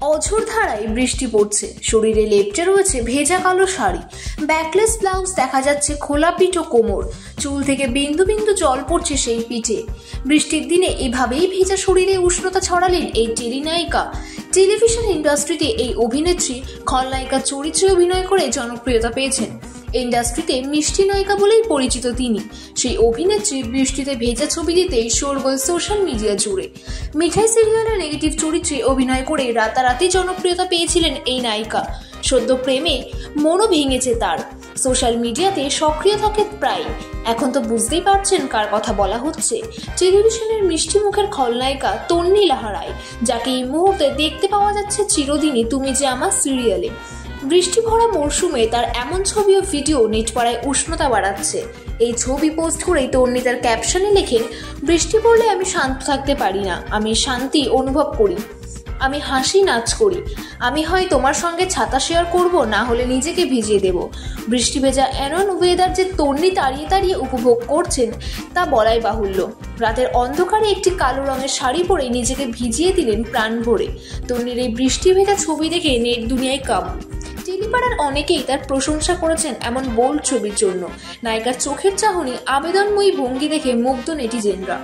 অঝোর ধারায় বৃষ্টি পড়ছে, শরীরে লেপ্টে রয়েছে ভেজা কালো শাড়ি, ব্যাকলেস ব্লাউজ, দেখা যাচ্ছে খোলা পিঠ ও কোমর, চুল থেকে বিন্দু বিন্দু জল পড়ছে সেই পিঠে। বৃষ্টির দিনে এভাবেই ভেজা শরীরে উষ্ণতা ছড়ালেন এই টেলিনায়িকা। টেলিভিশন ইন্ডাস্ট্রিতে এই অভিনেত্রী খলনায়িকার চরিত্রে অভিনয় করে জনপ্রিয়তা পেয়েছেন। ইন্ডাস্ট্রিতে মিষ্টি নায়িকা বলেই পরিচিত তিনি। সেই অভিনেত্রী বৃষ্টিতে ভেজা ছবি দিতেই শোরগোল সোশ্যাল মিডিয়া জুড়ে। মিঠাই সিরিয়ালের নেগেটিভ চরিত্রে অভিনয় করে রাতারাতি জনপ্রিয়তা পেয়েছিলেন এই নায়িকা। সদ্য প্রেমে মনও ভেঙেছে তার। সোশ্যাল মিডিয়াতে সক্রিয় থাকে প্রায়। এখন তো বুঝতেই পারছেন কার কথা বলা হচ্ছে। টেলিভিশনের মিষ্টি মুখের খলনায়িকা তন্নি লাহা রায়, যাকে এই মুহূর্তে দেখতে পাওয়া যাচ্ছে চিরদিনই তুমি যে আমার সিরিয়ালে। বৃষ্টি ভরা মরশুমে তার এমন ছবি ও ভিডিও নেটপাড়ায় উষ্ণতা বাড়াচ্ছে। এই ছবি পোস্ট করেই তন্নি তার ক্যাপশনে লেখেন, বৃষ্টি পড়লে আমি শান্ত থাকতে পারি না, আমি শান্তি অনুভব করি, আমি হাসি নাচ করি, আমি হয় তোমার সঙ্গে ছাতা শেয়ার করব, না হলে নিজেকে ভিজিয়ে দেব। বৃষ্টি ভেজা এমন ওয়েদার যে তন্নি দাঁড়িয়ে দাঁড়িয়ে উপভোগ করছেন তা বলাই বাহুল্য। রাতের অন্ধকারে একটি কালো রঙের শাড়ি পরে নিজেকে ভিজিয়ে দিলেন প্রাণ ভরে। তন্নির এই বৃষ্টি ভেজা ছবি দেখে নেট দুনিয়ায় কাবু। টেলিপাড়ার অনেকেই তার প্রশংসা করেছেন এমন বোল্ড ছবির জন্য। নায়িকার চোখের চাহনি, আবেদনময়ী ভঙ্গি দেখে মুগ্ধ নেটিজেনরা।